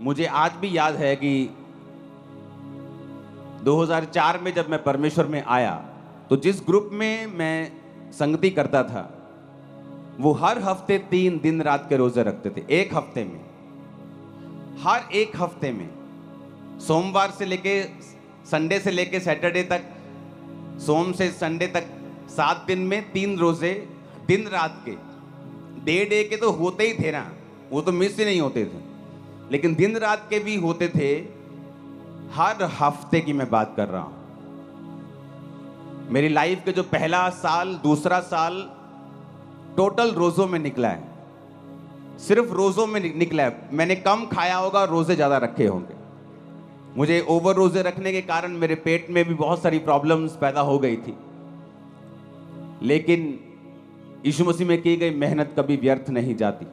मुझे आज भी याद है कि 2004 में जब मैं परमेश्वर में आया तो जिस ग्रुप में मैं संगति करता था वो हर हफ्ते 3 दिन रात के रोजे रखते थे। एक हफ्ते में, हर एक हफ्ते में, सोमवार से लेके संडे से लेके सैटरडे तक, सोम से संडे तक 7 दिन में 3 रोजे दिन रात के। डे के तो होते ही थे ना, वो तो मिस ही नहीं होते थे, लेकिन दिन रात के भी होते थे। हर हफ्ते की मैं बात कर रहा हूं। मेरी लाइफ के जो पहला साल, दूसरा साल टोटल रोजों में निकला है, सिर्फ रोजों में निकला है। मैंने कम खाया होगा, रोजे ज्यादा रखे होंगे। मुझे ओवर रोजे रखने के कारण मेरे पेट में भी बहुत सारी प्रॉब्लम्स पैदा हो गई थी, लेकिन यीशु मसीह में की गई मेहनत कभी व्यर्थ नहीं जाती।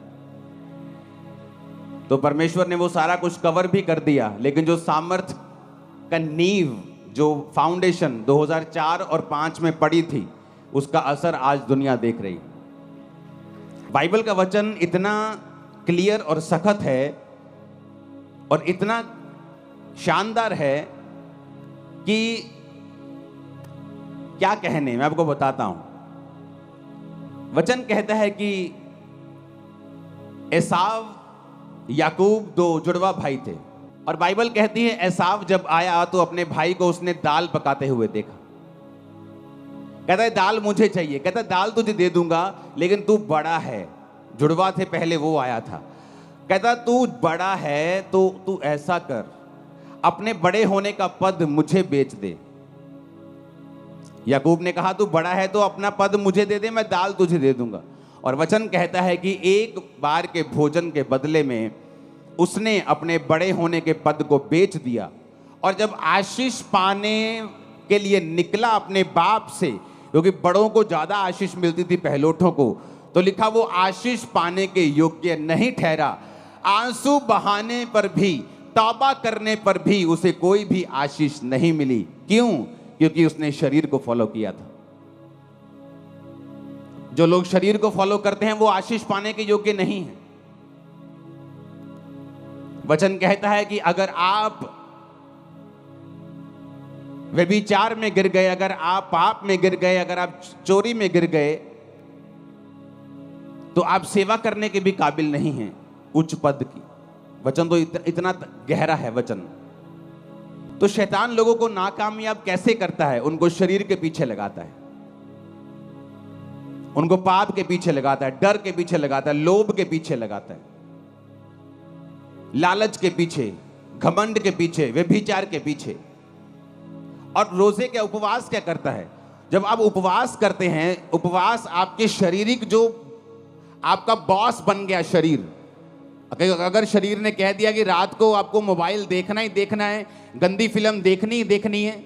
तो परमेश्वर ने वो सारा कुछ कवर भी कर दिया, लेकिन जो सामर्थ का नींव, जो फाउंडेशन 2004 और 5 में पड़ी थी, उसका असर आज दुनिया देख रही। बाइबल का वचन इतना क्लियर और सख्त है और इतना शानदार है कि क्या कहने, मैं आपको बताता हूं। वचन कहता है कि एसाव याकूब 2 जुड़वा भाई थे, और बाइबल कहती है एसाव जब आया तो अपने भाई को उसने दाल पकाते हुए देखा। कहता है दाल मुझे चाहिए। कहता है दाल तुझे दे दूंगा, लेकिन तू बड़ा है। जुड़वा थे पहले, वो आया था। कहता तू बड़ा है तो तू ऐसा कर, अपने बड़े होने का पद मुझे बेच दे। याकूब ने कहा तू बड़ा है तो अपना पद मुझे दे दे, मैं दाल तुझे दे दूंगा। और वचन कहता है कि एक बार के भोजन के बदले में उसने अपने बड़े होने के पद को बेच दिया। और जब आशीष पाने के लिए निकला अपने बाप से, क्योंकि बड़ों को ज्यादा आशीष मिलती थी पहलोठों को, तो लिखा वो आशीष पाने के योग्य नहीं ठहरा। आंसू बहाने पर भी, तौबा करने पर भी उसे कोई भी आशीष नहीं मिली। क्यों? क्योंकि उसने शरीर को फॉलो किया था। जो लोग शरीर को फॉलो करते हैं वो आशीष पाने के योग्य नहीं है। वचन कहता है कि अगर आप व्यभिचार में गिर गए, अगर आप पाप में गिर गए, अगर आप चोरी में गिर गए, तो आप सेवा करने के भी काबिल नहीं हैं उच्च पद की। वचन तो इतना गहरा है वचन। तो शैतान लोगों को नाकामयाब कैसे करता है? उनको शरीर के पीछे लगाता है, उनको पाप के पीछे लगाता है, डर के पीछे लगाता है, लोभ के पीछे लगाता है, लालच के पीछे, घमंड के पीछे, व्यभिचार के पीछे। और रोजे के उपवास क्या करता है? जब आप उपवास करते हैं, उपवास आपके शारीरिक, जो आपका बॉस बन गया शरीर। अगर शरीर ने कह दिया कि रात को आपको मोबाइल देखना ही देखना है, गंदी फिल्म देखनी ही देखनी है,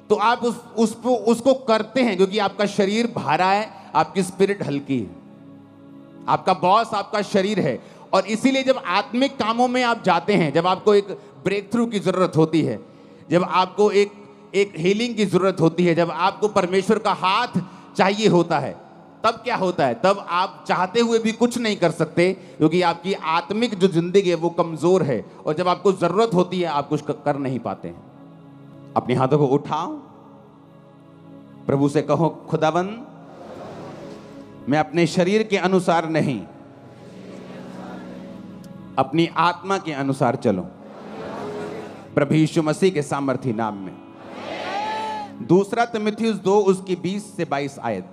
तो आप उसको करते हैं, क्योंकि आपका शरीर भारा है, आपकी स्पिरिट हल्की है। आपका बॉस आपका शरीर है। और इसीलिए जब आत्मिक कामों में आप जाते हैं, जब आपको एक ब्रेक थ्रू की जरूरत होती है, जब आपको एक हीलिंग की जरूरत होती है, जब आपको परमेश्वर का हाथ चाहिए होता है, तब क्या होता है? तब आप चाहते हुए भी कुछ नहीं कर सकते, क्योंकि आपकी आत्मिक जो जिंदगी है वो कमजोर है। और जब आपको जरूरत होती है आप कुछ कर नहीं पाते हैं। अपने हाथों को उठाओ, प्रभु से कहो, खुदावंद मैं अपने शरीर के अनुसार नहीं, अपनी आत्मा के अनुसार चलो, प्रभु यीशु मसीह के सामर्थी नाम में। 2 तिमुथियुस 2 उसकी 20 से 22 आयत,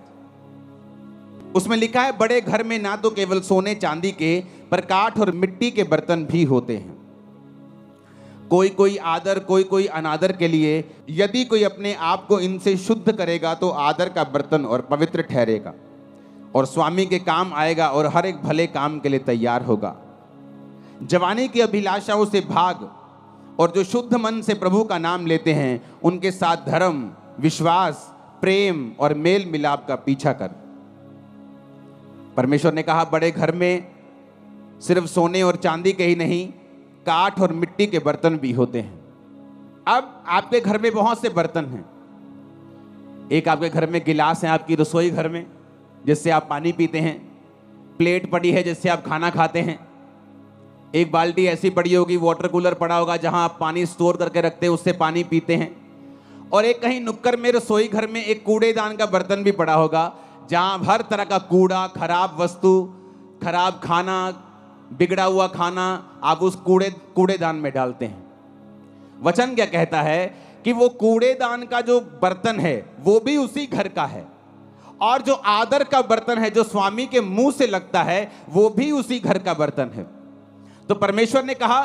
उसमें लिखा है, बड़े घर में ना तो केवल सोने चांदी के, पर काठ और मिट्टी के बर्तन भी होते हैं। कोई कोई आदर, कोई कोई अनादर के लिए। यदि कोई अपने आप को इनसे शुद्ध करेगा तो आदर का बर्तन और पवित्र ठहरेगा और स्वामी के काम आएगा और हर एक भले काम के लिए तैयार होगा। जवानी की अभिलाषाओं से भाग, और जो शुद्ध मन से प्रभु का नाम लेते हैं उनके साथ धर्म, विश्वास, प्रेम और मेल मिलाप का पीछा कर। परमेश्वर ने कहा बड़े घर में सिर्फ सोने और चांदी के ही नहीं, काठ और मिट्टी के बर्तन भी होते हैं। अब आपके घर में बहुत से बर्तन हैं। एक आपके घर में गिलास है, आपकी रसोई घर में, जिससे आप पानी पीते हैं। प्लेट पड़ी है जिससे आप खाना खाते हैं। एक बाल्टी ऐसी पड़ी होगी, वाटर कूलर पड़ा होगा जहां आप पानी स्टोर करके रखते हैं, उससे पानी पीते हैं। और एक कहीं नुक्कड़ में रसोई घर में एक कूड़ेदान का बर्तन भी पड़ा होगा, जहां हर तरह का कूड़ा, खराब वस्तु, खराब खाना, बिगड़ा हुआ खाना आप उस कूड़ेदान में डालते हैं। वचन क्या कहता है कि वो कूड़ेदान का जो बर्तन है वो भी उसी घर का है, और जो आदर का बर्तन है जो स्वामी के मुंह से लगता है वो भी उसी घर का बर्तन है। तो परमेश्वर ने कहा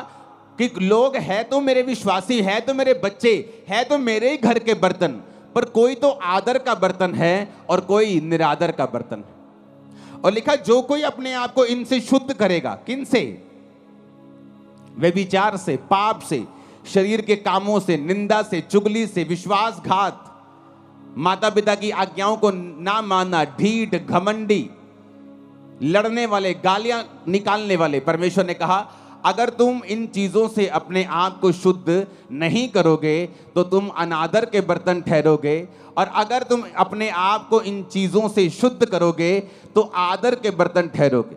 कि लोग है तो मेरे विश्वासी, है तो मेरे बच्चे, है तो मेरे ही घर के बर्तन, पर कोई तो आदर का बर्तन है और कोई निरादर का बर्तन है। और लिखा, जो कोई अपने आप को इनसे शुद्ध करेगा, किन से? व्यभिचार से, पाप से, शरीर के कामों से, निंदा से, चुगली से, विश्वासघात, माता पिता की आज्ञाओं को ना मानना, ढीठ, घमंडी, लड़ने वाले, गालियां निकालने वाले। परमेश्वर ने कहा अगर तुम इन चीजों से अपने आप को शुद्ध नहीं करोगे तो तुम अनादर के बर्तन ठहरोगे, और अगर तुम अपने आप को इन चीजों से शुद्ध करोगे तो आदर के बर्तन ठहरोगे।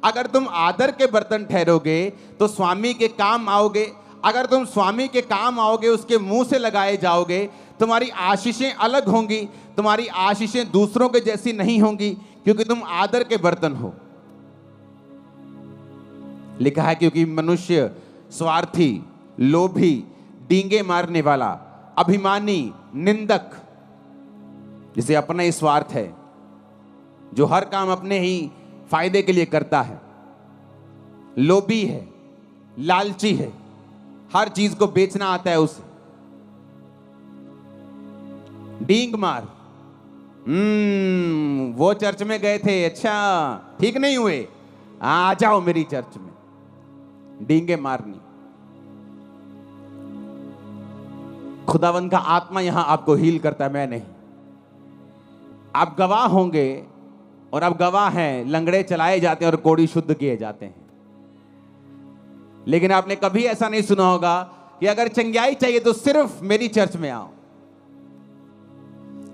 अगर तुम आदर के बर्तन ठहरोगे तो स्वामी के काम आओगे। अगर तुम स्वामी के काम आओगे, उसके मुंह से लगाए जाओगे, तुम्हारी आशीषें अलग होंगी, तुम्हारी आशीषें दूसरों के जैसी नहीं होंगी, क्योंकि तुम आदर के बर्तन हो। लिखा है क्योंकि मनुष्य स्वार्थी, लोभी, डींगे मारने वाला, अभिमानी, निंदक, जिसे अपना ही स्वार्थ है, जो हर काम अपने ही फायदे के लिए करता है, लोभी है, लालची है, हर चीज को बेचना आता है उसे, डींग मार। वो चर्च में गए थे, अच्छा ठीक नहीं हुए, आ जाओ मेरी चर्च में। डींगे मारनी। खुदावंद का आत्मा यहां आपको हील करता है, मैं नहीं। आप गवाह होंगे, और आप गवाह हैं, लंगड़े चलाए जाते हैं और कोढ़ी शुद्ध किए जाते हैं। लेकिन आपने कभी ऐसा नहीं सुना होगा कि अगर चंगाई चाहिए तो सिर्फ मेरी चर्च में आओ।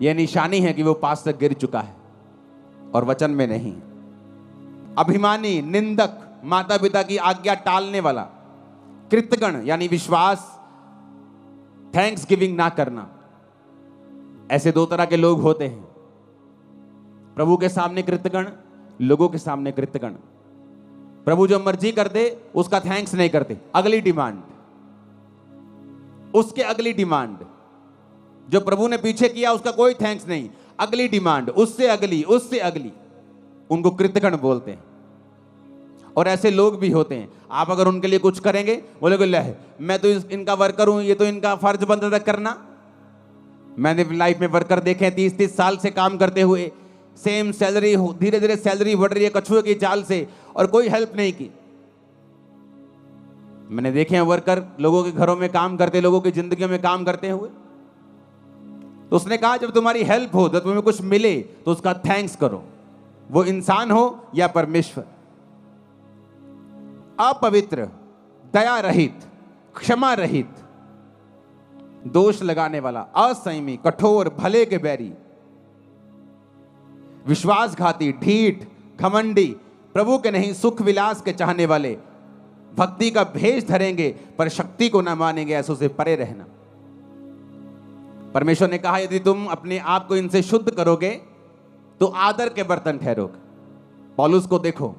यह निशानी है कि वो पास तक गिर चुका है और वचन में नहीं। अभिमानी, निंदक, माता पिता की आज्ञा टालने वाला, कृतज्ञ यानी विश्वास, थैंक्स गिविंग ना करना, ऐसे दो तरह के लोग होते हैं। प्रभु के सामने कृतज्ञ, लोगों के सामने कृतज्ञ। प्रभु जो मर्जी कर दे उसका थैंक्स नहीं करते, अगली डिमांड, उसके अगली डिमांड। जो प्रभु ने पीछे किया उसका कोई थैंक्स नहीं, अगली डिमांड, उससे अगली, उससे अगली, उनको कृतज्ञ बोलते हैं। और ऐसे लोग भी होते हैं, आप अगर उनके लिए कुछ करेंगे, बोलोगे ले मैं तो इनका वर्कर हूं, ये तो इनका फर्ज बनता था करना। मैंने लाइफ में वर्कर देखे 30-30 साल से काम करते हुए, सेम सैलरी, धीरे धीरे सैलरी बढ़ रही है कछुए की चाल से, और कोई हेल्प नहीं की। मैंने देखे हैं वर्कर लोगों के घरों में काम करते, लोगों की जिंदगियों में काम करते हुए। तो उसने कहा जब तुम्हारी हेल्प हो, जब तुम्हें कुछ मिले तो उसका थैंक्स करो, वो इंसान हो या परमेश्वर। अपवित्र, दया रहित, क्षमा रहित, दोष लगाने वाला, असंयमी, कठोर, भले के बैरी, विश्वासघाती, ढीठ, घमंडी, प्रभु के नहीं सुख विलास के चाहने वाले, भक्ति का भेष धरेंगे पर शक्ति को ना मानेंगे, ऐसों से परे रहना। परमेश्वर ने कहा यदि तुम अपने आप को इनसे शुद्ध करोगे तो आदर के बर्तन ठहरोगे। पौलुस को देखो,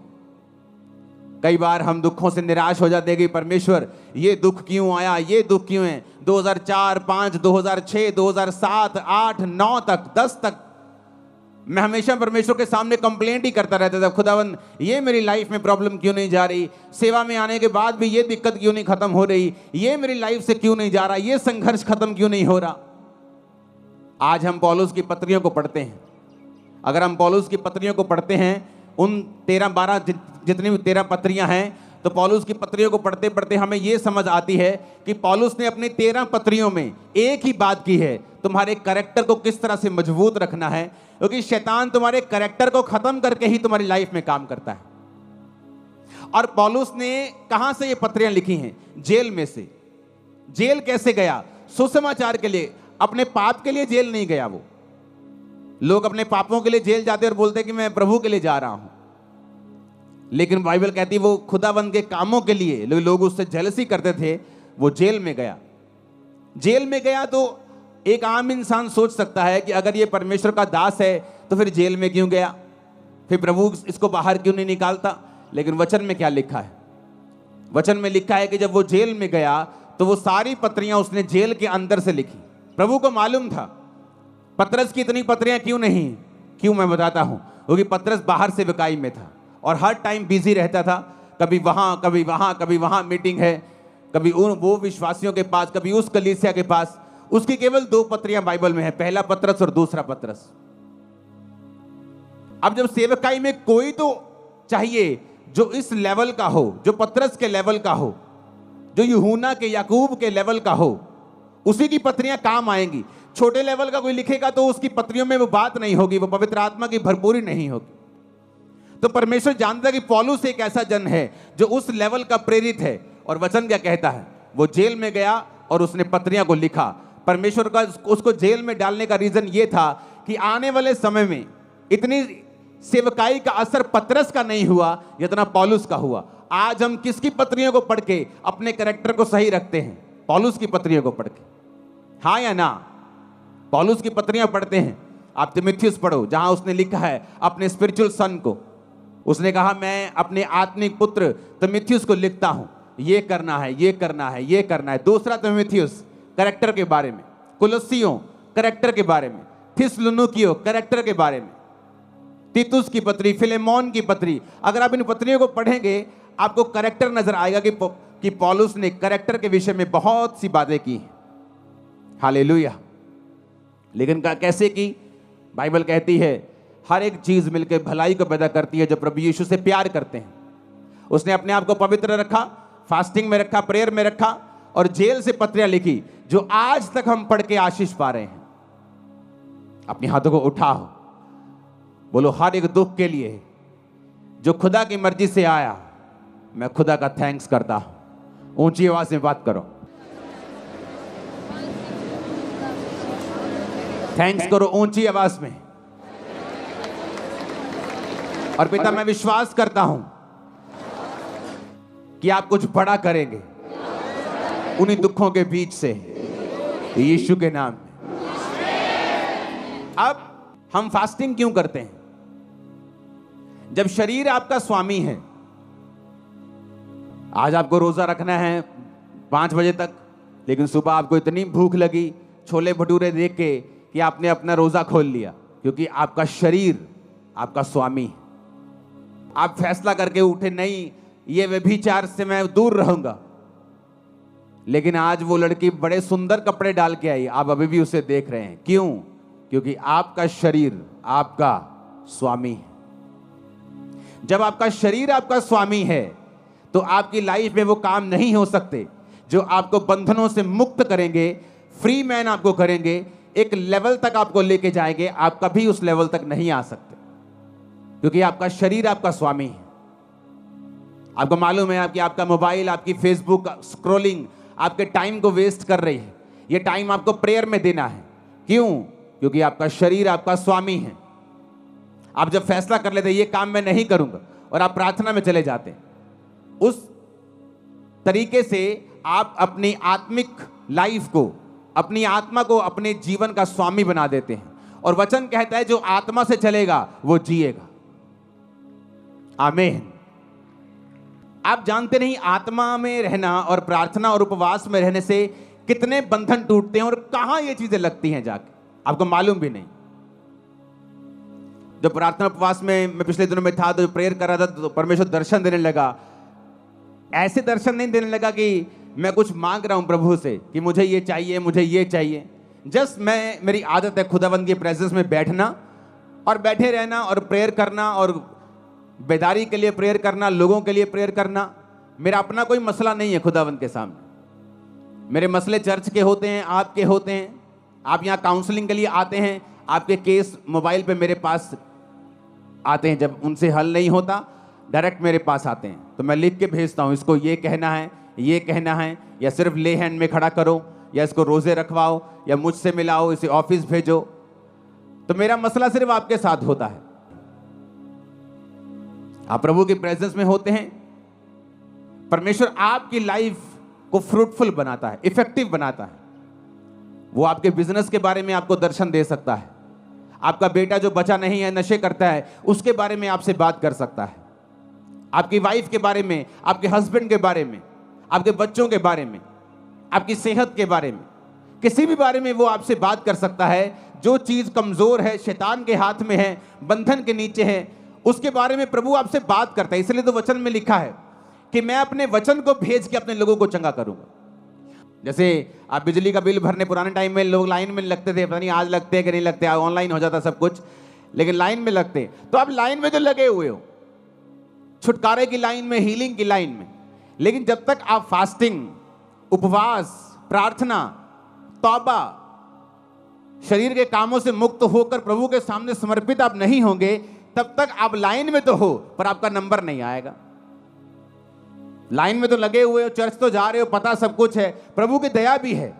कई बार हम दुखों से निराश हो जाते हैं कि परमेश्वर ये दुख क्यों आया, ये दुख क्यों है। 2004, 5, 2006, 2007, 8, 9 तक, 10 तक मैं हमेशा परमेश्वर के सामने कंप्लेंट ही करता रहता था, खुदावंद ये मेरी लाइफ में प्रॉब्लम क्यों नहीं जा रही, सेवा में आने के बाद भी ये दिक्कत क्यों नहीं खत्म हो रही, ये मेरी लाइफ से क्यों नहीं जा रहा, ये संघर्ष खत्म क्यों नहीं हो रहा। आज हम पौलुस की पत्रियों को पढ़ते हैं। अगर हम पौलुस की पत्रियों को पढ़ते हैं, उन 13-12 जितनी भी 13 पत्रियां हैं, तो पौलुस की पत्रियों को पढ़ते पढ़ते हमें यह समझ आती है कि पौलुस ने अपनी 13 पत्रियों में एक ही बात की है, तुम्हारे कैरेक्टर को किस तरह से मजबूत रखना है, क्योंकि शैतान तुम्हारे कैरेक्टर को खत्म करके ही तुम्हारी लाइफ में काम करता है। और पौलुस ने कहां से ये पत्रियां लिखी हैं? जेल में से। जेल कैसे गया? सुसमाचार के लिए, अपने पाप के लिए जेल नहीं गया। वो लोग अपने पापों के लिए जेल जाते और बोलते कि मैं प्रभु के लिए जा रहा हूं। लेकिन बाइबल कहती है वो खुदाबंद के कामों के लिए लोग उससे जेलसी करते थे, वो जेल में गया। जेल में गया तो एक आम इंसान सोच सकता है कि अगर ये परमेश्वर का दास है तो फिर जेल में क्यों गया, फिर प्रभु इसको बाहर क्यों नहीं निकालता। लेकिन वचन में क्या लिखा है? वचन में लिखा है कि जब वो जेल में गया तो वो सारी पत्रियां उसने जेल के अंदर से लिखी। प्रभु को मालूम था पतरस की इतनी पत्रियां क्यों नहीं, क्यों मैं बताता हूं, क्योंकि पतरस बाहर से विकाई में था और हर टाइम बिजी रहता था, कभी वहां कभी वहां कभी वहां मीटिंग है, कभी उन वो विश्वासियों के पास, कभी उस कलीसिया के पास। उसकी केवल 2 पत्रियां बाइबल में है, पहला पतरस और दूसरा पतरस। अब जब सेवकाई में कोई तो चाहिए जो इस लेवल का हो, जो पतरस के लेवल का हो, जो यूहन्ना के याकूब के लेवल का हो, उसी की पत्रियां काम आएंगी। छोटे लेवल का कोई लिखेगा तो उसकी पत्रियों में वो बात नहीं होगी, वो पवित्र आत्मा की भरपूरी नहीं होगी। तो परमेश्वर जानता है कि पौलुस एक ऐसा जन है जो उस लेवल का प्रेरित है। और वचन क्या कहता है? वो जेल में गया और उसने पत्रियां को लिखा। परमेश्वर का उसको जेल में डालने का रीजन ये था कि आने वाले समय में इतनी सेवकाई का असर पतरस का नहीं हुआ जितना पौलुस का हुआ। आज हम किसकी पत्रियों को पढ़ के अपने कैरेक्टर को सही रखते हैं? पौलुस की पत्रियों को पढ़ के, हाँ या ना? पौलुस की पत्रियां पढ़ते हैं। आप तीमुथियुस पढ़ो, जहां उसने लिखा है अपने स्पिरिचुअल सन को, उसने कहा मैं अपने आत्मिक पुत्र तीमुथियुस को लिखता हूं, ये करना है, ये करना है, ये करना है। दूसरा तीमुथियुस कैरेक्टर के बारे में, कुलस्सियों कैरेक्टर के बारे में, थिस्सलुनीकियों कैरेक्टर के बारे में, तीतुस की पत्री, फिलेमोन की पत्री। अगर आप इन पत्रियों को पढ़ेंगे आपको कैरेक्टर नजर आएगा कि पौलुस ने कैरेक्टर के विषय में बहुत सी बातें की हैं। हालेलुया। लेकिन कैसे की? बाइबल कहती है हर एक चीज मिलकर भलाई को पैदा करती है जो प्रभु यीशु से प्यार करते हैं। उसने अपने आप को पवित्र रखा, फास्टिंग में रखा, प्रेयर में रखा और जेल से पत्रियां लिखी जो आज तक हम पढ़ के आशीष पा रहे हैं। अपने हाथों को उठाओ, बोलो हर एक दुख के लिए जो खुदा की मर्जी से आया, मैं खुदा का थैंक्स करता हूं। ऊंची आवाज में बात करो, थैंक्स करो ऊंची आवाज में। और पिता मैं विश्वास करता हूं कि आप कुछ बड़ा करेंगे उन्हीं दुखों के बीच से, यीशु के नाम में। अब हम फास्टिंग क्यों करते हैं? जब शरीर आपका स्वामी है, आज आपको रोजा रखना है 5 बजे तक, लेकिन सुबह आपको इतनी भूख लगी छोले भटूरे देख के कि आपने अपना रोजा खोल लिया, क्योंकि आपका शरीर आपका स्वामी है। आप फैसला करके उठे नहीं ये व्यभिचार से मैं दूर रहूंगा, लेकिन आज वो लड़की बड़े सुंदर कपड़े डाल के आई, आप अभी भी उसे देख रहे हैं। क्यों? क्योंकि आपका शरीर आपका स्वामी है। जब आपका शरीर आपका स्वामी है तो आपकी लाइफ में वो काम नहीं हो सकते जो आपको बंधनों से मुक्त करेंगे, फ्री मैन आपको करेंगे, एक लेवल तक आपको लेके जाएंगे। आप कभी उस लेवल तक नहीं आ सकते क्योंकि आपका शरीर आपका स्वामी है। आपको मालूम है कि आपका मोबाइल, आपकी फेसबुक स्क्रॉलिंग आपके टाइम को वेस्ट कर रही है। ये टाइम आपको प्रेयर में देना है। क्यों? क्योंकि आपका शरीर आपका स्वामी है। आप जब फैसला कर लेते ये काम मैं नहीं करूंगा और आप प्रार्थना में चले जाते, उस तरीके से आप अपनी आत्मिक लाइफ को, अपनी आत्मा को अपने जीवन का स्वामी बना देते हैं। और वचन कहता है जो आत्मा से चलेगा वो जिएगा। आमीन। आप जानते नहीं आत्मा में रहना और प्रार्थना और उपवास में रहने से कितने बंधन टूटते हैं और कहां ये चीजें लगती हैं जाके, आपको मालूम भी नहीं। जब प्रार्थना उपवास में मैं पिछले दिनों में था तो प्रेयर कर रहा था तो परमेश्वर दर्शन देने लगा। ऐसे दर्शन नहीं देने लगा कि मैं कुछ मांग रहा हूं प्रभु से कि मुझे ये चाहिए, मुझे ये चाहिए। जस्ट मेरी आदत है खुदावंद की प्रेजेंस में बैठना और बैठे रहना और प्रेयर करना और बेदारी के लिए प्रेयर करना, लोगों के लिए प्रेयर करना। मेरा अपना कोई मसला नहीं है खुदावंद के सामने। मेरे मसले चर्च के होते हैं, आपके होते हैं। आप यहाँ काउंसलिंग के लिए आते हैं, आपके केस मोबाइल पे मेरे पास आते हैं। जब उनसे हल नहीं होता डायरेक्ट मेरे पास आते हैं तो मैं लिख के भेजता हूँ, इसको ये कहना है, ये कहना है, या सिर्फ ले हैंड में खड़ा करो, या इसको रोजे रखवाओ, या मुझसे मिलाओ, इसे ऑफिस भेजो। तो मेरा मसला सिर्फ आपके साथ होता है। आप प्रभु की प्रेजेंस में होते हैं, परमेश्वर आपकी लाइफ को फ्रूटफुल बनाता है, इफेक्टिव बनाता है। वो आपके बिजनेस के बारे में आपको दर्शन दे सकता है। आपका बेटा जो बचा नहीं है, नशे करता है, उसके बारे में आपसे बात कर सकता है। आपकी वाइफ के बारे में, आपके हस्बैंड के बारे में, आपके बच्चों के बारे में, आपकी सेहत के बारे में, किसी भी बारे में वो आपसे बात कर सकता है। जो चीज कमजोर है, शैतान के हाथ में है, बंधन के नीचे है, उसके बारे में प्रभु आपसे बात करता है। इसलिए तो वचन में लिखा है कि मैं अपने वचन को भेज के अपने लोगों को चंगा करूंगा। जैसे आप बिजली का बिल भरने, पुराने टाइम में लोग लाइन में लगते थे, पता नहीं आज लगते हैं कि नहीं लगते, ऑनलाइन हो जाता सब कुछ, लेकिन लाइन में लगते। तो आप लाइन में जो लगे हुए हो, छुटकारे की लाइन में, हीलिंग की लाइन में, लेकिन जब तक आप फास्टिंग, उपवास, प्रार्थना, तौबा, शरीर के कामों से मुक्त होकर प्रभु के सामने समर्पित आप नहीं होंगे, तब तक आप लाइन में तो हो पर आपका नंबर नहीं आएगा। लाइन में तो लगे हुए हो, चर्च तो जा रहे हो, पता सब कुछ है, प्रभु की दया भी है,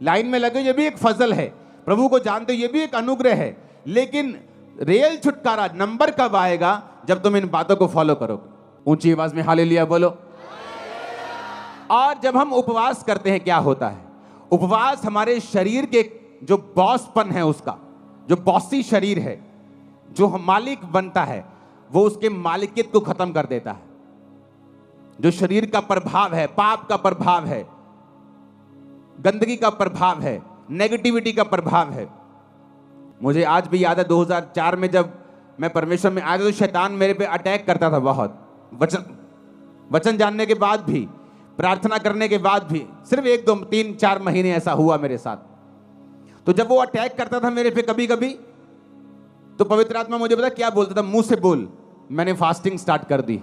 लाइन में लगे ये भी एक फजल है, प्रभु को जानते हो ये भी एक अनुग्रह है। लेकिन रियल छुटकारा, नंबर कब आएगा? जब तुम इन बातों को फॉलो करोगे। ऊंची आवाज में हालेलुया बोलो। और जब हम उपवास करते हैं क्या होता है? उपवास हमारे शरीर के जो बॉसपन है, उसका जो बॉसी शरीर है, जो मालिक बनता है, वो उसके मालिकियत को खत्म कर देता है। जो शरीर का प्रभाव है, पाप का प्रभाव है, गंदगी का प्रभाव है, नेगेटिविटी का प्रभाव है। मुझे आज भी याद है 2004 में जब मैं परमेश्वर में आया तो शैतान मेरे पे अटैक करता था बहुत। वचन जानने के बाद भी, प्रार्थना करने के बाद भी, सिर्फ 1 2 3 4 महीने ऐसा हुआ मेरे साथ। तो जब वो अटैक करता था मेरे पे कभी कभी, तो पवित्र आत्मा मुझे पता क्या बोलता था? मुंह से बोल। मैंने फास्टिंग स्टार्ट कर दी।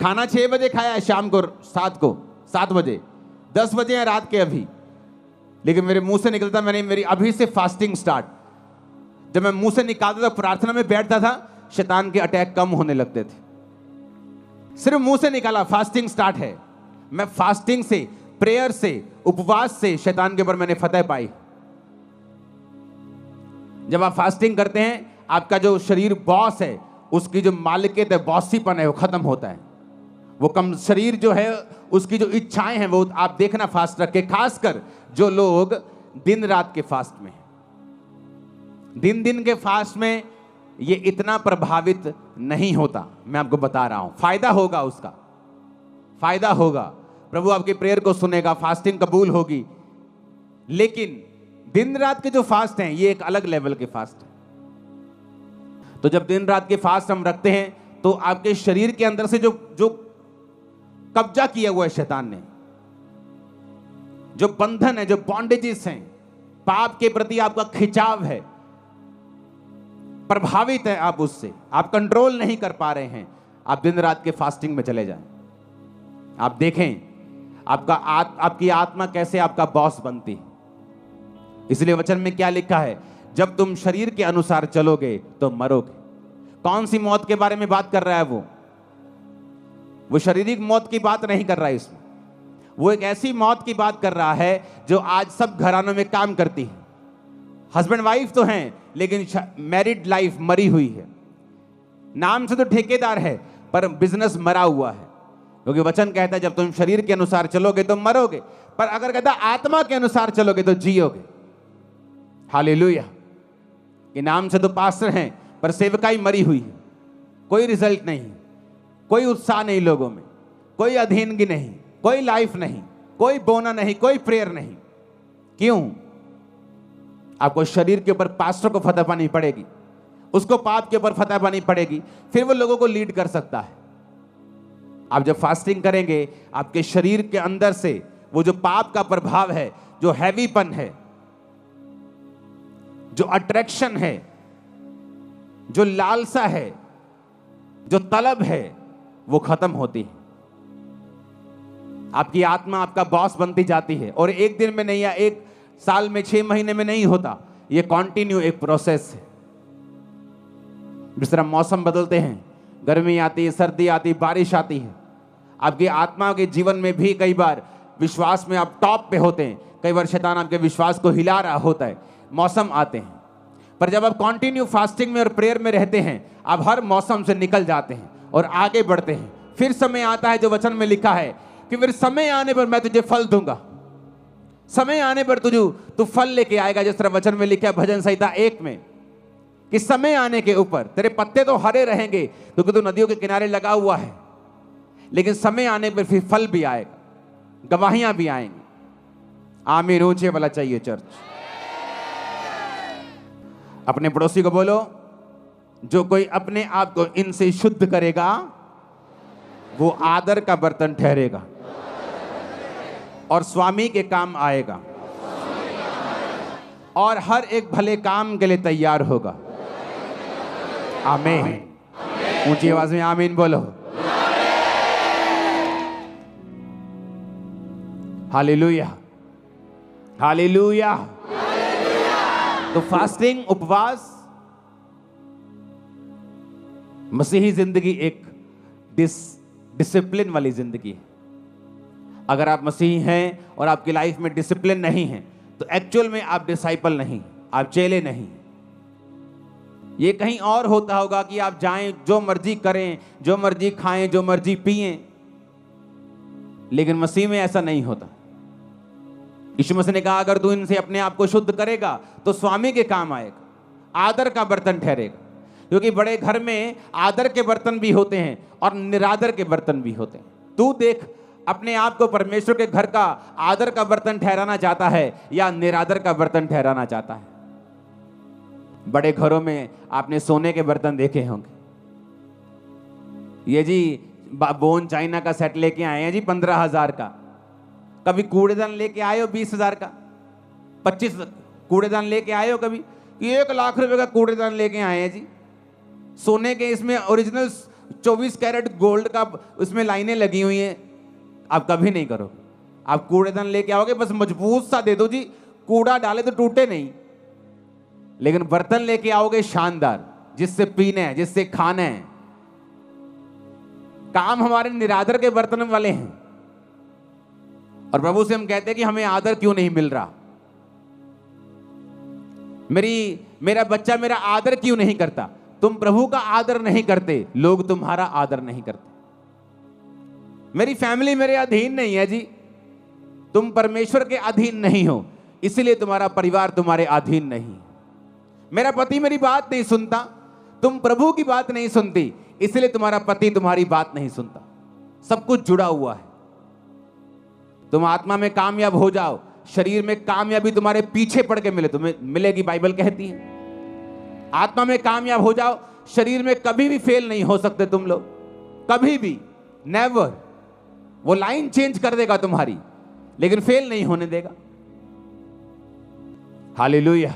खाना 6 बजे खाया है, शाम को 7 बजे, 10 बजे है रात के अभी, लेकिन मेरे मुंह से निकलता, मैंने मेरी अभी से फास्टिंग स्टार्ट। जब मैं मुंह से निकालता था, प्रार्थना में बैठता था, शैतान के अटैक कम होने लगते थे। सिर्फ मुंह से निकाला, फास्टिंग स्टार्ट है। मैं फास्टिंग से, प्रेयर से, उपवास से शैतान के ऊपर मैंने फतह पाई। जब आप फास्टिंग करते हैं, आपका जो शरीर बॉस है, उसकी जो मालिकियत है, बॉसीपन है, वो खत्म होता है। वो कम शरीर जो है, उसकी जो इच्छाएं हैं, वो आप देखना फास्ट रख के, खासकर जो लोग दिन रात के फास्ट में, दिन के फास्ट में ये इतना प्रभावित नहीं होता। मैं आपको बता रहा हूं, फायदा होगा, उसका फायदा होगा। प्रभु आपकी प्रेयर को सुनेगा, फास्टिंग कबूल होगी। लेकिन दिन रात के जो फास्ट हैं, ये एक अलग लेवल के फास्ट है। तो जब दिन रात के फास्ट हम रखते हैं, तो आपके शरीर के अंदर से जो कब्जा किया हुआ है शैतान ने, जो बंधन है, जो बॉन्डेजेस हैं, पाप के प्रति आपका खिंचाव है, प्रभावित है आप उससे, आप कंट्रोल नहीं कर पा रहे हैं, आप दिन रात के फास्टिंग में चले जाएं। आप देखें आपकी आत्मा कैसे आपका बॉस बनती है। इसलिए वचन में क्या लिखा है? जब तुम शरीर के अनुसार चलोगे तो मरोगे। कौन सी मौत के बारे में बात कर रहा है? वो शारीरिक मौत की बात नहीं कर रहा है इसमें। वो एक ऐसी मौत की बात कर रहा है जो आज सब घरानों में काम करती है। हस्बैंड वाइफ तो हैं, लेकिन मैरिड लाइफ मरी हुई है। नाम से तो ठेकेदार है, पर बिजनेस मरा हुआ है। क्योंकि वचन कहता है जब तुम शरीर के अनुसार चलोगे तो मरोगे, पर अगर कहता आत्मा के अनुसार चलोगे तो जियोगे। हालेलुया। कि नाम से तो पास्टर हैं, पर सेवकाई मरी हुई है। कोई रिजल्ट नहीं, कोई उत्साह नहीं लोगों में, कोई अधीनगी नहीं, कोई लाइफ नहीं, कोई बोना नहीं, कोई प्रेयर नहीं। क्यों? आपको शरीर के ऊपर पास्टर को फतह पानी पड़ेगी, उसको पाप के ऊपर फतह पानी पड़ेगी, फिर वो लोगों को लीड कर सकता है। आप जब फास्टिंग करेंगे, आपके शरीर के अंदर से वो जो पाप का प्रभाव है, जो हैवीपन है, जो अट्रैक्शन है, जो लालसा है, जो तलब है, वो खत्म होती है। आपकी आत्मा आपका बॉस बनती जाती है। और एक दिन में नहीं, या एक साल में, 6 महीने में नहीं होता। ये कॉन्टिन्यू एक प्रोसेस है। जिस तरह मौसम बदलते हैं, गर्मी आती है, सर्दी आती है, बारिश आती है, आपकी आत्मा के जीवन में भी कई बार विश्वास में आप टॉप पे होते हैं, कई बार शैतान आपके विश्वास को हिला रहा होता है, मौसम आते हैं। पर जब आप कंटिन्यू फास्टिंग में और प्रेयर में रहते हैं, आप हर मौसम से निकल जाते हैं और आगे बढ़ते हैं। फिर समय आता है जो वचन में लिखा है कि फिर समय आने पर मैं तुझे फल दूंगा। समय आने पर तू फल लेके आएगा, जिस तरह वचन में लिखा है भजन संहिता 1 में कि समय आने के ऊपर तेरे पत्ते तो हरे रहेंगे क्योंकि तू नदियों के किनारे लगा हुआ है, लेकिन समय आने पर फिर फल भी आएगा, गवाहियां भी आएंगी। आमीन। ऊंचे वाला चाहिए चर्च। अपने पड़ोसी को बोलो, जो कोई अपने आप को इनसे शुद्ध करेगा वो आदर का बर्तन ठहरेगा और स्वामी के काम आएगा और हर एक भले काम के लिए तैयार होगा। आमीन। ऊंची आवाज में आमीन बोलो। Hallelujah, hallelujah. तो फास्टिंग, उपवास, मसीही जिंदगी एक डिसिप्लिन वाली जिंदगी है। अगर आप मसीही हैं और आपकी लाइफ में डिसिप्लिन नहीं है तो एक्चुअल में आप डिसाइपल नहीं, आप चेले नहीं। ये कहीं और होता होगा कि आप जाएं, जो मर्जी करें, जो मर्जी खाएं, जो मर्जी पिएं, लेकिन मसीह में ऐसा नहीं होता। यीशु मसीह ने कहा अगर तू इनसे अपने आप को शुद्ध करेगा तो स्वामी के काम आएगा, आदर का बर्तन ठहरेगा। क्योंकि बड़े घर में आदर के बर्तन भी होते हैं और निरादर के बर्तन भी होते हैं। तू देख अपने आप को परमेश्वर के घर का आदर का बर्तन ठहराना चाहता है या निरादर का बर्तन ठहराना चाहता है। बड़े घरों में आपने सोने के बर्तन देखे होंगे। ये जी बोन चाइना का सेट लेके आए हैं जी 15,000 का। कभी कूड़ेदान लेके आए हो 20,000 का, 25 कूड़ेदान लेके आए हो कभी? 1 लाख रुपए का कूड़ेदान लेके आए हैं जी, सोने के। इसमें ओरिजिनल 24 कैरेट गोल्ड का उसमें लाइनें लगी हुई हैं। आप कभी नहीं करो। आप कूड़ेदान लेके आओगे, बस मजबूत सा दे दो जी, कूड़ा डाले तो टूटे नहीं। लेकिन बर्तन लेके आओगे शानदार, जिससे पीना है, जिससे खाना है। काम हमारे निरादर के बर्तन वाले हैं और प्रभु से हम कहते हैं कि हमें आदर क्यों नहीं मिल रहा, मेरा बच्चा मेरा आदर क्यों नहीं करता। तुम प्रभु का आदर नहीं करते, लोग तुम्हारा आदर नहीं करते। मेरी फैमिली मेरे अधीन नहीं है जी, तुम परमेश्वर के अधीन नहीं हो, इसलिए तुम्हारा परिवार तुम्हारे अधीन नहीं। मेरा पति मेरी बात नहीं सुनता, तुम प्रभु की बात नहीं सुनती, इसलिए तुम्हारा पति तुम्हारी बात नहीं सुनता। सब कुछ जुड़ा हुआ है। तुम आत्मा में कामयाब हो जाओ, शरीर में कामयाबी तुम्हारे पीछे पड़ के तुम्हें मिलेगी, बाइबल कहती है। आत्मा में कामयाब हो जाओ, शरीर में कभी भी फेल नहीं हो सकते तुम लोग, कभी भी, नेवर। वो लाइन चेंज कर देगा तुम्हारी, लेकिन फेल नहीं होने देगा। हालेलुया।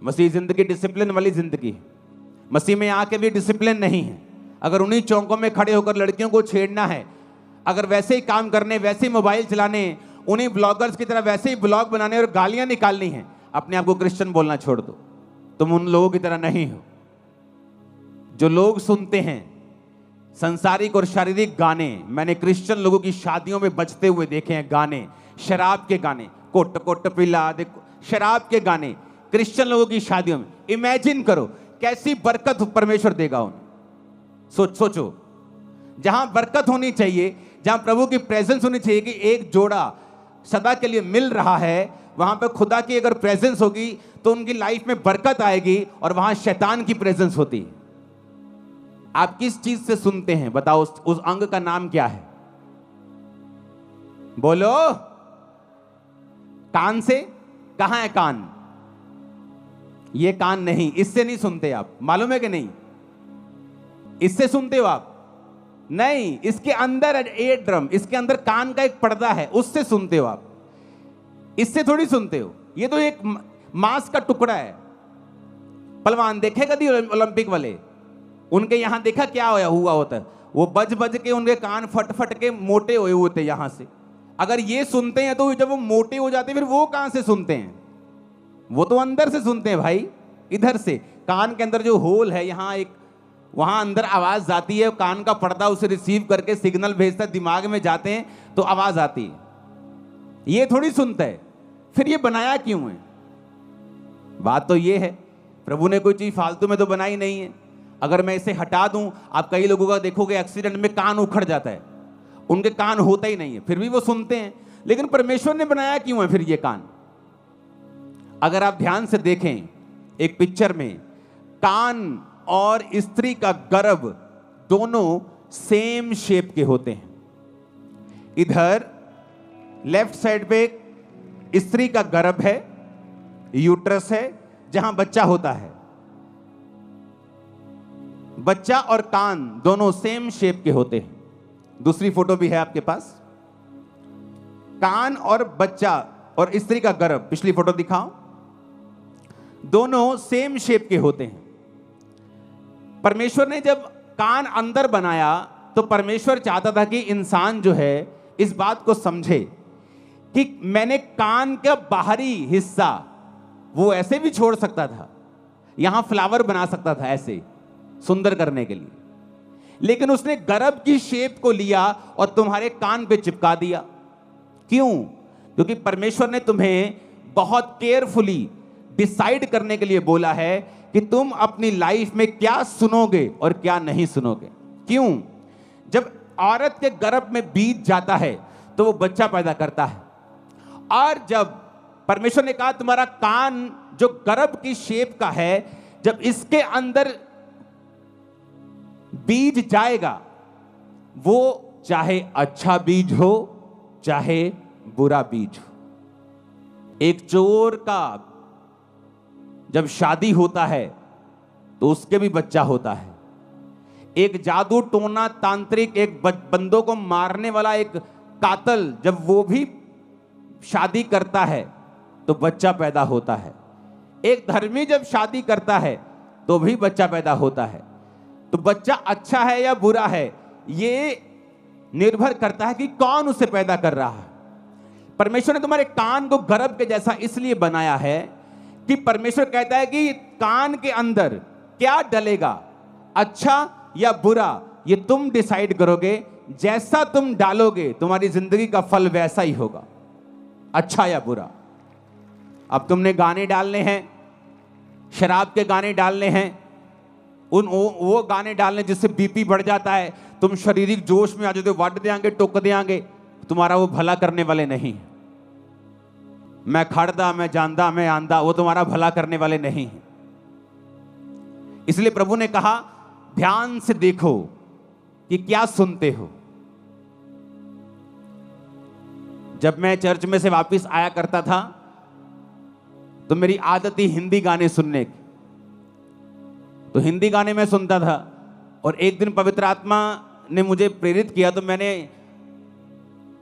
मसीह जिंदगी डिसिप्लिन वाली जिंदगी है। मसीह में आके भी डिसिप्लिन नहीं है। अगर उन्हीं चौकों में खड़े होकर लड़कियों को छेड़ना है, अगर वैसे ही काम करने, वैसे ही मोबाइल चलाने, उन्हीं ब्लॉगर्स की तरह वैसे ही ब्लॉग बनाने और गालियां निकालनी है, अपने आप को क्रिश्चियन बोलना छोड़ दो। तुम उन लोगों की तरह नहीं हो जो लोग सुनते हैं संसारिक और शारीरिक गाने। मैंने क्रिश्चियन लोगों की शादियों में बजते हुए देखे हैं गाने, शराब के गाने, कोट कोट पिला देखो, शराब के गाने क्रिश्चियन लोगों की शादियों में। इमेजिन करो कैसी बरकत परमेश्वर देगा उन्हें। सोचो, जहां बरकत होनी चाहिए, जहां प्रभु की प्रेजेंस होनी चाहिए कि एक जोड़ा सदा के लिए मिल रहा है, वहां पर खुदा की अगर प्रेजेंस होगी तो उनकी लाइफ में बरकत आएगी और वहां शैतान की प्रेजेंस होती है। आप किस चीज से सुनते हैं बताओ? उस अंग का नाम क्या है? बोलो। कान से? कहां है कान? ये कान नहीं, इससे नहीं सुनते आप, मालूम है कि नहीं? इससे सुनते हो आप? नहीं, इसके अंदर एयर ड्रम, इसके अंदर कान का एक पर्दा है, उससे सुनते हो आप, इससे थोड़ी सुनते हो। ये तो एक मांस का टुकड़ा है। पहलवान देखे कभी ओलंपिक वाले? उनके यहां देखा क्या हुआ होता है? वो बज बज के उनके कान फट फट के मोटे हुए होते यहां से। अगर ये सुनते हैं तो जब वो मोटे हो जाते हैं फिर वो कहां से सुनते हैं? वो तो अंदर से सुनते हैं भाई, इधर से। कान के अंदर जो होल है, यहां एक, वहां अंदर आवाज जाती है, कान का पर्दा उसे रिसीव करके सिग्नल भेजता है, दिमाग में जाते हैं तो आवाज आती है। ये थोड़ी सुनता है। फिर ये बनाया क्यों है? बात तो ये है, प्रभु ने कोई चीज फालतू में तो बनाई नहीं है। अगर मैं इसे हटा दूं, आप कई लोगों का देखोगे एक्सीडेंट में कान उखड़ जाता है, उनके कान होता ही नहीं है, फिर भी वो सुनते हैं। लेकिन परमेश्वर ने बनाया क्यों है फिर ये कान? अगर आप ध्यान से देखें एक पिक्चर में, कान और स्त्री का गर्भ दोनों सेम शेप के होते हैं। इधर लेफ्ट साइड पे स्त्री का गर्भ है, यूट्रस है, जहां बच्चा होता है। बच्चा और कान दोनों सेम शेप के होते हैं। दूसरी फोटो भी है आपके पास, कान और बच्चा और स्त्री का गर्भ, पिछली फोटो दिखाओ, दोनों सेम शेप के होते हैं। परमेश्वर ने जब कान अंदर बनाया तो परमेश्वर चाहता था कि इंसान जो है इस बात को समझे कि मैंने कान का बाहरी हिस्सा वो ऐसे भी छोड़ सकता था, यहां फ्लावर बना सकता था ऐसे सुंदर करने के लिए, लेकिन उसने गर्भ की शेप को लिया और तुम्हारे कान पे चिपका दिया। क्यों? क्योंकि परमेश्वर ने तुम्हें बहुत केयरफुली डिसाइड करने के लिए बोला है कि तुम अपनी लाइफ में क्या सुनोगे और क्या नहीं सुनोगे। क्यों? जब औरत के गर्भ में बीज जाता है तो वो बच्चा पैदा करता है, और जब परमेश्वर ने कहा तुम्हारा कान जो गर्भ की शेप का है, जब इसके अंदर बीज जाएगा, वो चाहे अच्छा बीज हो चाहे बुरा बीज हो। एक चोर का जब शादी होता है तो उसके भी बच्चा होता है। एक जादू टोना तांत्रिक, एक बंदों को मारने वाला एक कातल, जब वो भी शादी करता है तो बच्चा पैदा होता है। एक धर्मी जब शादी करता है तो भी बच्चा पैदा होता है। तो बच्चा अच्छा है या बुरा है, ये निर्भर करता है कि कौन उसे पैदा कर रहा है। परमेश्वर ने तुम्हारे कान को गर्भ के जैसा इसलिए बनाया है कि परमेश्वर कहता है कि कान के अंदर क्या डलेगा, अच्छा या बुरा, ये तुम डिसाइड करोगे। जैसा तुम डालोगे तुम्हारी जिंदगी का फल वैसा ही होगा, अच्छा या बुरा। अब तुमने गाने डालने हैं, शराब के गाने डालने हैं, वो गाने डालने जिससे बीपी बढ़ जाता है, तुम शारीरिक जोश में आ जाते हो, वट देंगे टोक देंगे, तुम्हारा वो भला करने वाले नहीं। मैं खड़दा, मैं जानदा, मैं आंदा, वो तुम्हारा भला करने वाले नहीं है। इसलिए प्रभु ने कहा ध्यान से देखो कि क्या सुनते हो। जब मैं चर्च में से वापस आया करता था तो मेरी आदत थी हिंदी गाने सुनने की, तो हिंदी गाने में सुनता था। और एक दिन पवित्र आत्मा ने मुझे प्रेरित किया, तो मैंने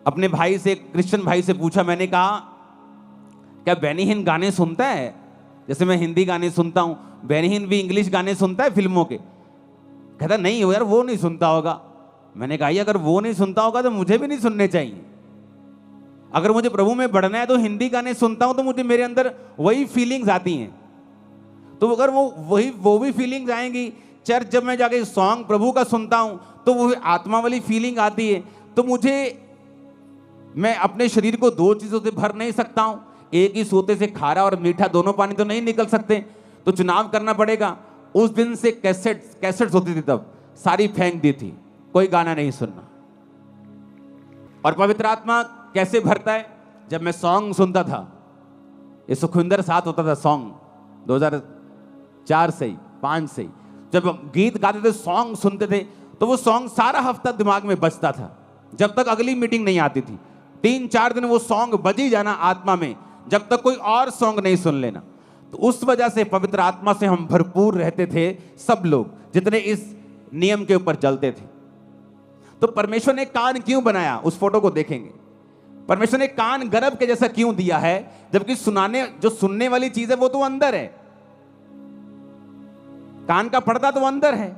अपने भाई से, क्रिश्चियन भाई से पूछा, मैंने कहा क्या बेनीहीन गाने सुनता है? जैसे मैं हिंदी गाने सुनता हूं, बेनीहीन भी इंग्लिश गाने सुनता है फिल्मों के? कहता नहीं यार, वो नहीं सुनता होगा। मैंने कहा अगर वो नहीं सुनता होगा तो मुझे भी नहीं सुनने चाहिए। अगर मुझे प्रभु में बढ़ना है तो हिंदी गाने सुनता हूं तो मुझे मेरे अंदर वही फीलिंग्स आती हैं। तो अगर वो भी फीलिंग्स आएंगी, चर्च जब मैं जाके सॉन्ग प्रभु का सुनता हूं तो वो आत्मा वाली फीलिंग आती है, तो मैं अपने शरीर को दो चीजों से भर नहीं सकता हूं। एक ही सोते से खारा और मीठा दोनों पानी तो नहीं निकल सकते, तो चुनाव करना पड़ेगा। उस दिन से कैसेट्स होती थी, तब सारी फेंक दी थी, कोई गाना नहीं सुनना। और पवित्र आत्मा कैसे भरता है? जब मैं सॉन्ग सुनता था, ये सुखविंदर साथ होता था सॉन्ग 2004 से 5 से, जब गीत गाते थे, सॉन्ग सुनते थे, तो वो सॉन्ग सारा हफ्ता दिमाग में बजता था जब तक अगली मीटिंग नहीं आती थी। 3-4 दिन वो सॉन्ग बजी जाना आत्मा में, जब तक कोई और सॉन्ग नहीं सुन लेना। तो उस वजह से पवित्र आत्मा से हम भरपूर रहते थे, सब लोग जितने इस नियम के ऊपर चलते थे। तो परमेश्वर ने कान क्यों बनाया, उस फोटो को देखेंगे। परमेश्वर ने कान गर्भ के जैसा क्यों दिया है, जबकि जो सुनने वाली चीज है वो तो अंदर है, कान का पर्दा तो अंदर है।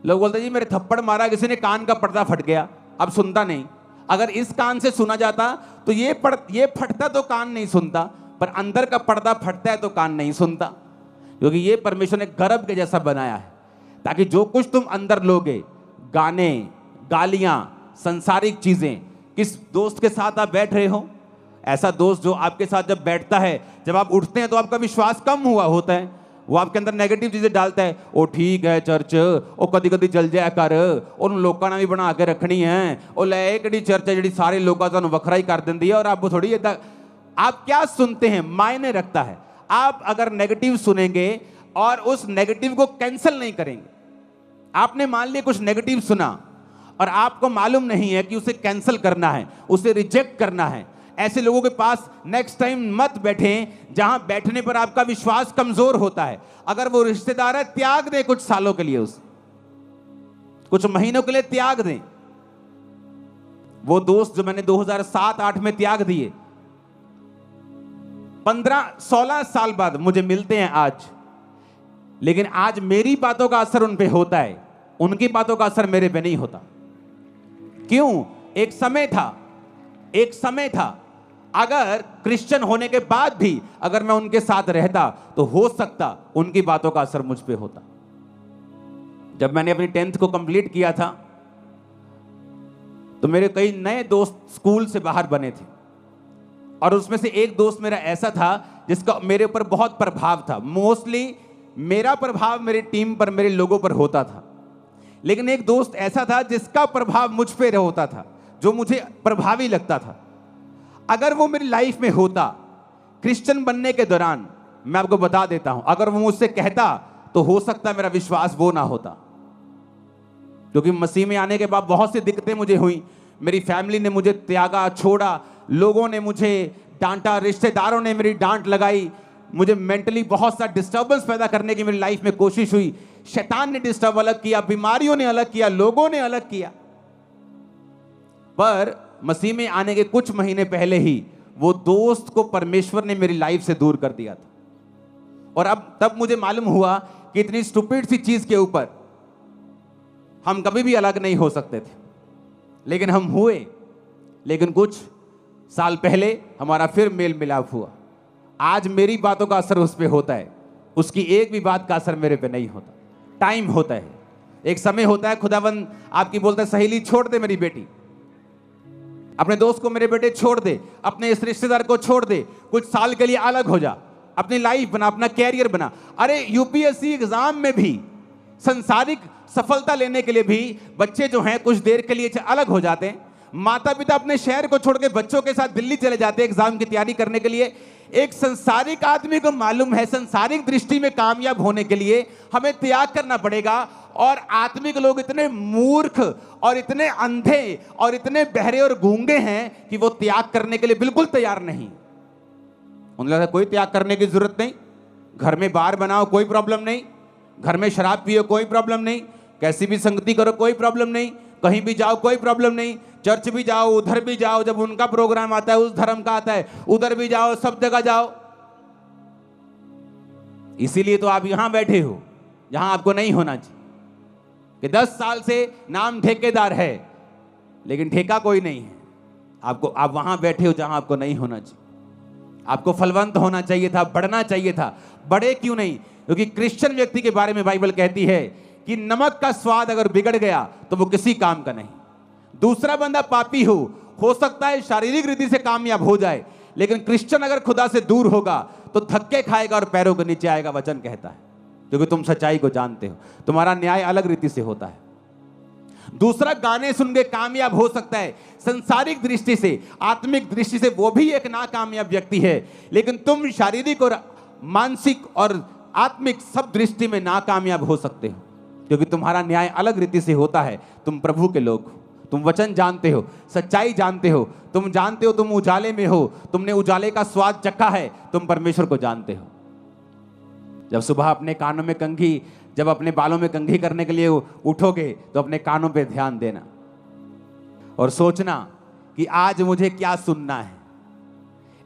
लोग बोलते जी मेरे थप्पड़ मारा किसी ने, कान का पर्दा फट गया, अब सुनता नहीं। अगर इस कान से सुना जाता तो ये फटता तो कान नहीं सुनता, पर अंदर का पर्दा फटता है तो कान नहीं सुनता। क्योंकि ये परमेश्वर ने गर्भ के जैसा बनाया है, ताकि जो कुछ तुम अंदर लोगे, गाने, गालियां, संसारिक चीजें, किस दोस्त के साथ आप बैठ रहे हो, ऐसा दोस्त जो आपके साथ जब बैठता है, जब आप उठते हैं तो आपका विश्वास कम हुआ होता है, वो आपके अंदर नेगेटिव चीजें डालता है। ओ ठीक है चर्च, ओ कदी कदी चल जाया कर, उन लोगों ने भी बना के रखनी है, ओ ले एक चर्च है जी सारे लोगों को वखरा ही कर देती है, और आप थोड़ी आप क्या सुनते हैं मायने रखता है। आप अगर नेगेटिव सुनेंगे और उस नेगेटिव को कैंसिल नहीं करेंगे, आपने मान लिया कुछ नेगेटिव सुना और आपको मालूम नहीं है कि उसे कैंसिल करना है, उसे रिजेक्ट करना है, ऐसे लोगों के पास नेक्स्ट टाइम मत बैठें जहां बैठने पर आपका विश्वास कमजोर होता है। अगर वो रिश्तेदार है, त्याग दें कुछ सालों के लिए, उसे कुछ महीनों के लिए त्याग दें। वो दोस्त जो मैंने 2007-8 में त्याग दिए, 15-16 साल बाद मुझे मिलते हैं आज, लेकिन आज मेरी बातों का असर उन पे होता है, उनकी बातों का असर मेरे पे नहीं होता। क्यों? एक समय था अगर क्रिश्चियन होने के बाद भी अगर मैं उनके साथ रहता तो हो सकता उनकी बातों का असर मुझ पे होता। जब मैंने अपनी 10th को कंप्लीट किया था तो मेरे कई नए दोस्त स्कूल से बाहर बने थे, और उसमें से एक दोस्त मेरा ऐसा था जिसका मेरे ऊपर बहुत प्रभाव था। मोस्टली मेरा प्रभाव मेरी टीम पर, मेरे लोगों पर होता था, लेकिन एक दोस्त ऐसा था जिसका प्रभाव मुझ पे होता था, जो मुझे प्रभावी लगता था। अगर वो मेरी लाइफ में होता क्रिश्चियन बनने के दौरान, मैं आपको बता देता हूं, अगर वो मुझसे कहता तो हो सकता मेरा विश्वास वो ना होता। क्योंकि मसीह में आने के बाद बहुत सी दिक्कतें मुझे हुई, मेरी फैमिली ने मुझे त्यागा, छोड़ा, लोगों ने मुझे डांटा, रिश्तेदारों ने मेरी डांट लगाई, मुझे मेंटली बहुत सा डिस्टर्बेंस पैदा करने की मेरी लाइफ में कोशिश हुई। शैतान ने डिस्टर्ब अलग किया, बीमारियों ने अलग किया, लोगों ने अलग किया। पर मसीह में आने के कुछ महीने पहले ही वो दोस्त को परमेश्वर ने मेरी लाइफ से दूर कर दिया था, और अब तब मुझे मालूम हुआ कि इतनी स्टूपिड सी चीज के ऊपर हम कभी भी अलग नहीं हो सकते थे, लेकिन हम हुए। लेकिन कुछ साल पहले हमारा फिर मेल मिलाप हुआ। आज मेरी बातों का असर उस पर होता है, उसकी एक भी बात का असर मेरे पे नहीं होता। टाइम होता है, एक समय होता है, खुदावंद आपकी बोलता है सहेली छोड़ दे मेरी बेटी, अपने दोस्त को मेरे बेटे छोड़ दे, अपने इस रिश्तेदार को छोड़ दे, कुछ साल के लिए अलग हो जा, अपनी लाइफ बना, अपना कैरियर बना। अरे यूपीएससी एग्जाम में भी, संसारिक सफलता लेने के लिए भी बच्चे जो हैं कुछ देर के लिए अलग हो जाते हैं। माता पिता अपने शहर को छोड़ के बच्चों के साथ दिल्ली चले जाते हैं एग्जाम की तैयारी करने के लिए। एक संसारिक आदमी को मालूम है संसारिक दृष्टि में कामयाब होने के लिए हमें त्याग करना पड़ेगा, और आत्मिक लोग इतने मूर्ख और इतने अंधे और इतने बहरे और गूंगे हैं कि वो त्याग करने के लिए बिल्कुल तैयार नहीं। उन्हें लगता है कोई त्याग करने की जरूरत नहीं, घर में बार बनाओ कोई प्रॉब्लम नहीं, घर में शराब पियो कोई प्रॉब्लम नहीं, कैसी भी संगति करो कोई प्रॉब्लम नहीं, कहीं भी जाओ कोई प्रॉब्लम नहीं, चर्च भी जाओ उधर भी जाओ, जब उनका प्रोग्राम आता है उस धर्म का आता है उधर भी जाओ, सब जगह जाओ। इसीलिए तो आप यहां बैठे हो जहां आपको नहीं होना चाहिए, कि 10 साल से नाम ठेकेदार है लेकिन ठेका कोई नहीं है आपको। आप वहां बैठे हो जहां आपको नहीं होना चाहिए। आपको फलवंत होना चाहिए था, बढ़ना चाहिए था। बढ़े क्यों नहीं? क्योंकि क्रिश्चियन व्यक्ति के बारे में बाइबल कहती है कि नमक का स्वाद अगर बिगड़ गया तो वो किसी काम का नहीं। दूसरा बंदा पापी हो सकता है शारीरिक रीति से कामयाब हो जाए, लेकिन क्रिश्चियन अगर खुदा से दूर होगा तो धक्के खाएगा और पैरों के नीचे आएगा, वचन कहता है, क्योंकि तुम सच्चाई को जानते हो। तुम्हारा न्याय अलग रीति से होता है। दूसरा गाने सुन के कामयाब हो सकता है, संसारिक दृष्टि से, आत्मिक दृष्टि से वो भी एक नाकामयाब व्यक्ति है, लेकिन तुम शारीरिक और मानसिक और आत्मिक सब दृष्टि में नाकामयाब हो सकते हो, क्योंकि तुम्हारा न्याय अलग रीति से होता है। तुम प्रभु के लोग हो, तुम वचन जानते हो, सच्चाई जानते हो, तुम जानते हो तुम उजाले में हो, तुमने उजाले का स्वाद चखा है, तुम परमेश्वर को जानते हो। जब सुबह अपने कानों में कंघी, जब अपने बालों में कंघी करने के लिए उठोगे तो अपने कानों पे ध्यान देना और सोचना कि आज मुझे क्या सुनना है,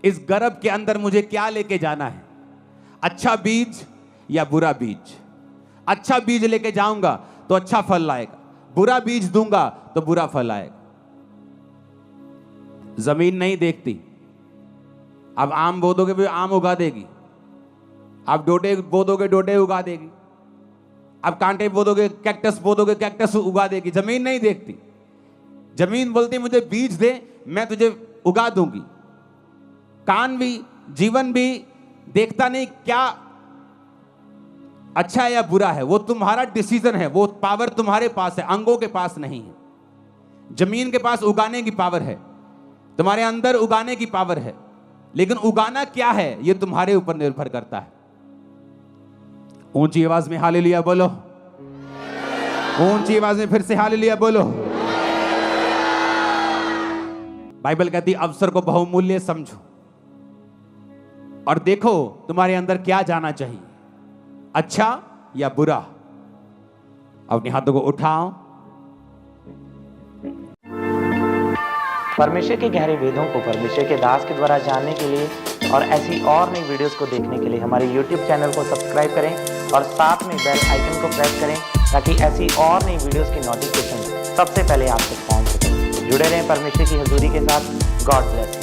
इस गर्भ के अंदर मुझे क्या लेके जाना है, अच्छा बीज या बुरा बीज। अच्छा बीज लेके जाऊंगा तो अच्छा फल लाएगा, बुरा बीज दूंगा तो बुरा फल आएगा। जमीन नहीं देखती, अब आम बो दोगे भी आम उगा देगी, आप डोडे बो दोगे डोडे उगा देगी, आप कांटे बो दोगे, कैक्टस बो दोगे, कैक्टस उगा देगी। जमीन नहीं देखती, जमीन बोलती मुझे बीज दे मैं तुझे उगा दूंगी। कान भी, जीवन भी देखता नहीं क्या अच्छा है या बुरा है। वो तुम्हारा डिसीजन है, वो पावर तुम्हारे पास है, अंगों के पास नहीं है। जमीन के पास उगाने की पावर है, तुम्हारे अंदर उगाने की पावर है, लेकिन उगाना क्या है ये तुम्हारे ऊपर निर्भर करता है। ऊंची आवाज में हालेलुया बोलो, ऊंची आवाज में फिर से हालेलुया बोलो। बाइबल कहती अवसर को बहुमूल्य समझो और देखो तुम्हारे अंदर क्या जाना चाहिए, अच्छा या बुरा। अपने हाथों को उठाओ। परमेश्वर के गहरे वेदों को परमेश्वर के दास के द्वारा जानने के लिए और ऐसी और नई वीडियोस को देखने के लिए हमारे YouTube चैनल को सब्सक्राइब करें और साथ में बेल आइकन को प्रेस करें ताकि ऐसी और नई वीडियोस की नोटिफिकेशन सबसे पहले आप तक पहुंच सके। जुड़े रहें परमेश्वर की हजूरी के साथ। God bless.